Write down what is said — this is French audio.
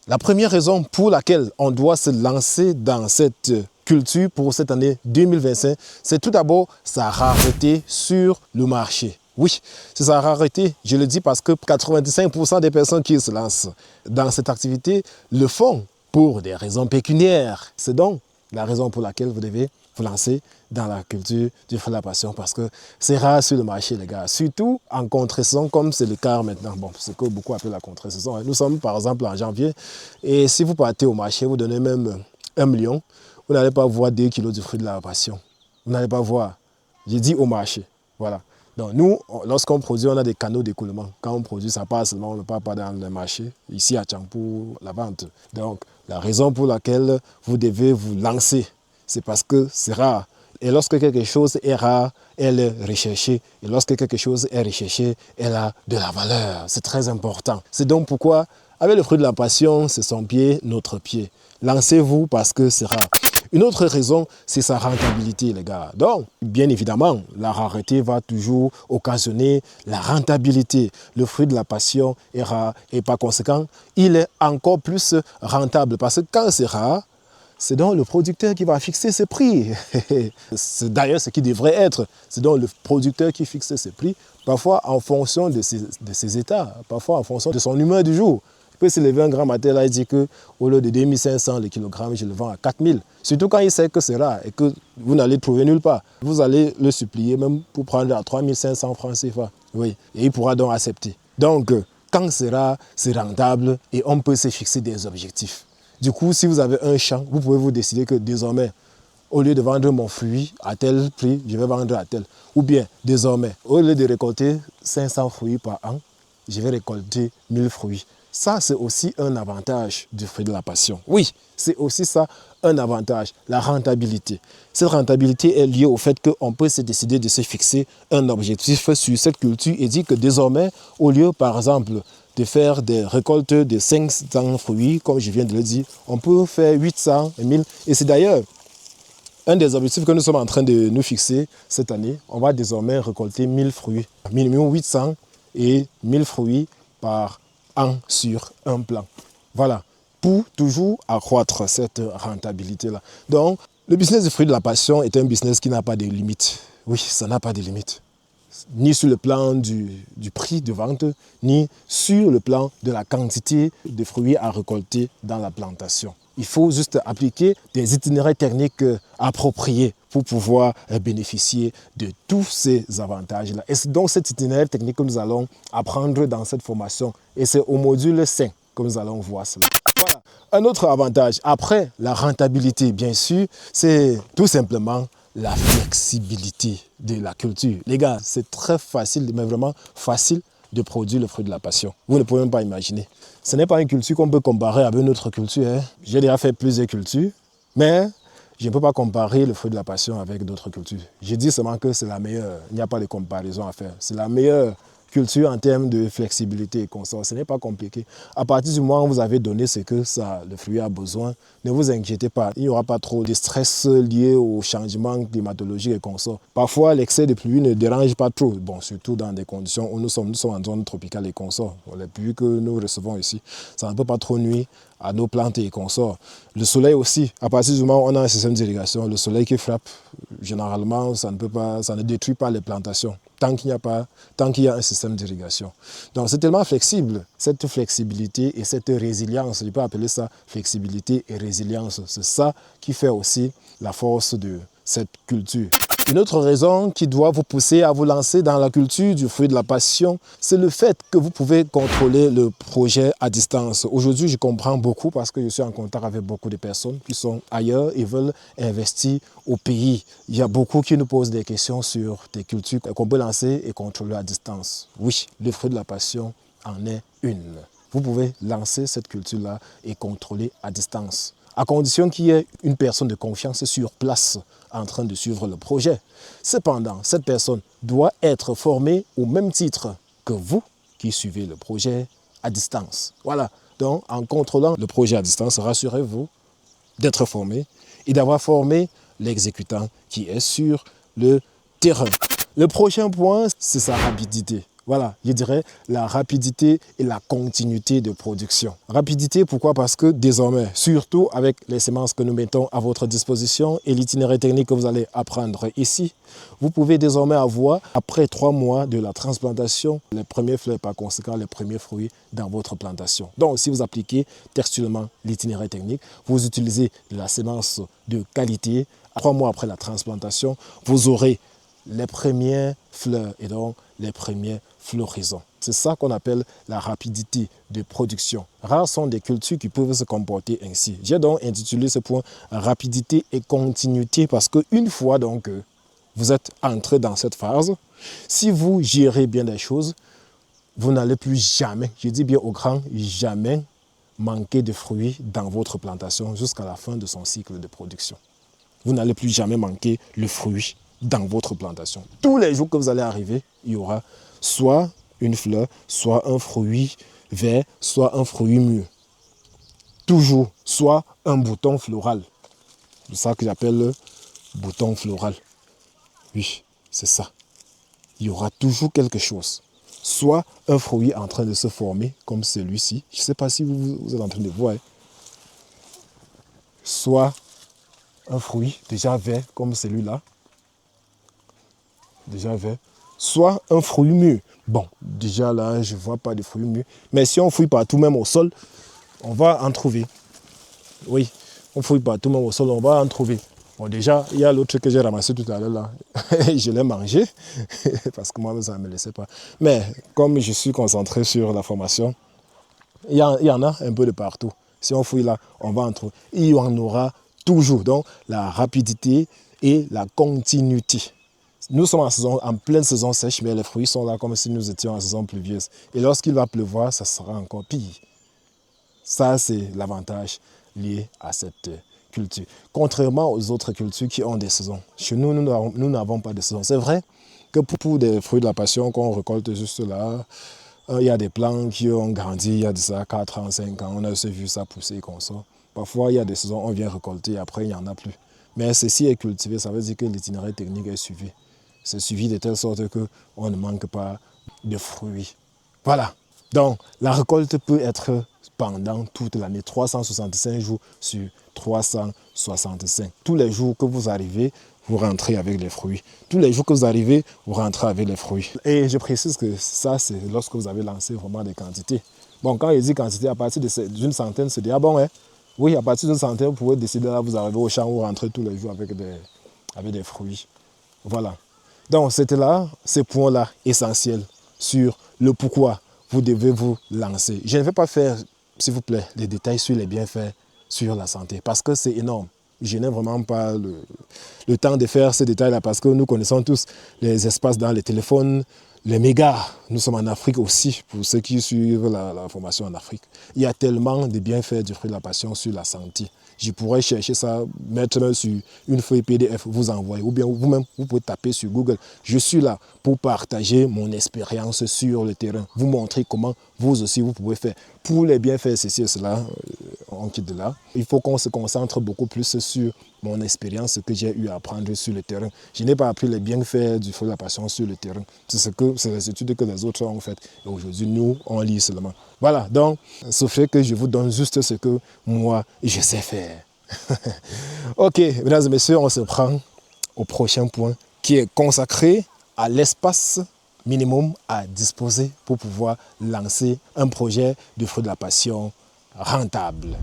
La première raison pour laquelle on doit se lancer dans cette culture pour cette année 2025, c'est tout d'abord sa rareté sur le marché. Oui, c'est sa rareté, je le dis parce que 95% des personnes qui se lancent dans cette activité le font pour des raisons pécuniaires. C'est donc la raison pour laquelle vous devez vous lancer dans la culture du fruit de la passion parce que c'est rare sur le marché, les gars. Surtout en contre-saison, comme c'est le cas maintenant. Bon, c'est ce que beaucoup appellent la contre-saison. Nous sommes par exemple en janvier et si vous partez au marché, vous donnez même 1 million, vous n'allez pas voir 2 kilos du fruit de la passion. Vous n'allez pas voir. J'ai dit au marché. Voilà. Donc nous, lorsqu'on produit, on a des canaux d'écoulement. Quand on produit, ça passe seulement, on ne part pas dans le marché, ici à Tchangpou, la vente. Donc la raison pour laquelle vous devez vous lancer, c'est parce que c'est rare. Et lorsque quelque chose est rare, elle est recherchée. Et lorsque quelque chose est recherché, elle a de la valeur. C'est très important. C'est donc pourquoi, avec le fruit de la passion, c'est son pied, notre pied. Lancez-vous parce que c'est rare. Une autre raison, c'est sa rentabilité, les gars. Donc, bien évidemment, la rareté va toujours occasionner la rentabilité. Le fruit de la passion est rare et par conséquent, il est encore plus rentable. Parce que quand c'est rare, c'est donc le producteur qui va fixer ses prix. C'est d'ailleurs ce qui devrait être. C'est donc le producteur qui fixe ses prix, parfois en fonction de ses états, parfois en fonction de son humeur du jour. Il peut se lever un grand matin, là, il dit qu'au lieu de 2500 le kilogramme, je le vends à 4000. Surtout quand il sait que c'est rare et que vous n'allez trouver nulle part. Vous allez le supplier même pour prendre à 3500 francs CFA. Oui, et il pourra donc accepter. Donc, quand c'est rare, c'est rentable et on peut se fixer des objectifs. Du coup, si vous avez un champ, vous pouvez vous décider que désormais, au lieu de vendre mon fruit à tel prix, je vais vendre à tel. Ou bien, désormais, au lieu de récolter 500 fruits par an, je vais récolter 1000 fruits. Ça, c'est aussi un avantage du fruit de la passion. Oui, c'est aussi ça un avantage, la rentabilité. Cette rentabilité est liée au fait qu'on peut se décider de se fixer un objectif sur cette culture et dire que désormais, au lieu, par exemple, de faire des récoltes de 500 fruits, comme je viens de le dire, on peut faire 800 et 1000. Et c'est d'ailleurs un des objectifs que nous sommes en train de nous fixer cette année. On va désormais récolter 1000 fruits, minimum 800 et 1000 fruits par an sur un plan. Voilà, pour toujours accroître cette rentabilité-là. Donc, le business du fruit de la passion est un business qui n'a pas de limites. Oui, ça n'a pas de limites. Ni sur le plan du prix de vente, ni sur le plan de la quantité de fruits à récolter dans la plantation. Il faut juste appliquer des itinéraires techniques appropriés pour pouvoir bénéficier de tous ces avantages-là. Et c'est donc cet itinéraire technique que nous allons apprendre dans cette formation. Et c'est au module 5 que nous allons voir cela. Voilà. Un autre avantage, après la rentabilité, bien sûr, c'est tout simplement la flexibilité de la culture. Les gars, c'est très facile, mais vraiment facile de produire le fruit de la passion. Vous ne pouvez même pas imaginer. Ce n'est pas une culture qu'on peut comparer avec une autre culture. Hein. J'ai déjà fait plusieurs cultures, mais je ne peux pas comparer le fruit de la passion avec d'autres cultures. Je dis seulement que c'est la meilleure. Il n'y a pas de comparaison à faire. C'est la meilleure culture en termes de flexibilité et consort. Ce n'est pas compliqué. À partir du moment où vous avez donné ce que le fruit a besoin, ne vous inquiétez pas. Il n'y aura pas trop de stress lié au changement climatologique et consort. Parfois, l'excès de pluie ne dérange pas trop. Bon, surtout dans des conditions où nous sommes en zone tropicale et consort. Les pluies que nous recevons ici, ça ne peut pas trop nuire à nos plantes et consorts. Le soleil aussi, à partir du moment où on a un système d'irrigation, le soleil qui frappe, généralement, ça ne détruit pas les plantations tant qu'il y a un système d'irrigation. Donc c'est tellement flexible, cette flexibilité et cette résilience, je peux appeler ça flexibilité et résilience. C'est ça qui fait aussi la force de cette culture. Une autre raison qui doit vous pousser à vous lancer dans la culture du fruit de la passion, c'est le fait que vous pouvez contrôler le projet à distance. Aujourd'hui, je comprends beaucoup parce que je suis en contact avec beaucoup de personnes qui sont ailleurs et veulent investir au pays. Il y a beaucoup qui nous posent des questions sur des cultures qu'on peut lancer et contrôler à distance. Oui, le fruit de la passion en est une. Vous pouvez lancer cette culture-là et contrôler à distance, à condition qu'il y ait une personne de confiance sur place en train de suivre le projet. Cependant, cette personne doit être formée au même titre que vous qui suivez le projet à distance. Voilà, donc en contrôlant le projet à distance, rassurez-vous d'être formé et d'avoir formé l'exécutant qui est sur le terrain. Le prochain point, c'est sa rapidité. Voilà, je dirais la rapidité et la continuité de production. Rapidité, pourquoi? Parce que désormais, surtout avec les semences que nous mettons à votre disposition et l'itinéraire technique que vous allez apprendre ici, vous pouvez désormais avoir, après 3 mois de la transplantation, les premiers fleurs, par conséquent, les premiers fruits dans votre plantation. Donc, si vous appliquez textuellement l'itinéraire technique, vous utilisez de la semence de qualité, 3 mois après la transplantation, vous aurez les premières fleurs et donc les premières floraisons. C'est ça qu'on appelle la rapidité de production. Rares sont des cultures qui peuvent se comporter ainsi. J'ai donc intitulé ce point rapidité et continuité parce qu'une fois donc vous êtes entré dans cette phase, si vous gérez bien les choses, vous n'allez plus jamais, je dis bien au grand jamais, manquer de fruits dans votre plantation jusqu'à la fin de son cycle de production. Vous n'allez plus jamais manquer le fruit dans votre plantation. Tous les jours que vous allez arriver, il y aura soit une fleur, soit un fruit vert, soit un fruit mûr. Toujours, soit un bouton floral. C'est ça que j'appelle le bouton floral. Oui, c'est ça. Il y aura toujours quelque chose. Soit un fruit en train de se former, comme celui-ci. Je ne sais pas si vous êtes en train de voir. Soit un fruit déjà vert, comme celui-là. Déjà vert. Soit un fruit mûr. Bon, déjà là, je ne vois pas de fruits mûrs. Mais si on fouille partout, même au sol, on va en trouver. Oui, on fouille partout, même au sol, on va en trouver. Bon, déjà, il y a l'autre que j'ai ramassé tout à l'heure là. Je l'ai mangé parce que moi, ça ne me laissait pas. Mais comme je suis concentré sur la formation, il y en a un peu de partout. Si on fouille là, on va en trouver. Il y en aura toujours. Donc, la rapidité et la continuité. Nous sommes en pleine saison sèche, mais les fruits sont là comme si nous étions en saison pluvieuse. Et lorsqu'il va pleuvoir, ça sera encore pire. Ça, c'est l'avantage lié à cette culture. Contrairement aux autres cultures qui ont des saisons. Chez nous, nous n'avons pas de saison. C'est vrai que pour des fruits de la passion qu'on récolte juste là, il y a des plants qui ont grandi il y a de ça 4 ans, 5 ans. On a aussi vu ça pousser comme ça. Parfois, il y a des saisons, on vient récolter, après, il n'y en a plus. Mais ceci est cultivé, ça veut dire que l'itinéraire technique est suivi. C'est suivi de telle sorte qu'on ne manque pas de fruits. Voilà. Donc, la récolte peut être pendant toute l'année, 365 jours sur 365. Tous les jours que vous arrivez, vous rentrez avec les fruits. Tous les jours que vous arrivez, vous rentrez avec les fruits. Et je précise que ça, c'est lorsque vous avez lancé vraiment des quantités. Bon, quand il dit quantité, à partir d'une centaine, c'est déjà bon, hein? Oui, à partir d'une centaine, vous pouvez décider, là, vous arrivez au champ, vous rentrez tous les jours avec des fruits. Voilà. Donc, c'était là, ces points-là essentiels sur le pourquoi vous devez vous lancer. Je ne vais pas faire, s'il vous plaît, les détails sur les bienfaits sur la santé parce que c'est énorme. Je n'ai vraiment pas le temps de faire ces détails-là parce que nous connaissons tous les espaces dans les téléphones, les mégas. Nous sommes en Afrique aussi, pour ceux qui suivent la formation en Afrique. Il y a tellement de bienfaits du fruit de la passion sur la santé. Je pourrais chercher ça, mettre sur une feuille PDF, vous envoyer. Ou bien vous-même, vous pouvez taper sur Google. Je suis là pour partager mon expérience sur le terrain. Vous montrer comment vous aussi, vous pouvez faire. Pour les bienfaits, ceci et cela, on quitte de là. Il faut qu'on se concentre beaucoup plus sur mon expérience que j'ai eu à apprendre sur le terrain. Je n'ai pas appris les bienfaits du fruit de la passion sur le terrain. C'est les études que les autres ont faites. Et aujourd'hui, nous, on lit seulement. Voilà, donc, ce fait que je vous donne juste ce que moi, je sais faire. Ok, mesdames et messieurs, on se prend au prochain point qui est consacré à l'espace minimum à disposer pour pouvoir lancer un projet de fruit de la passion rentable.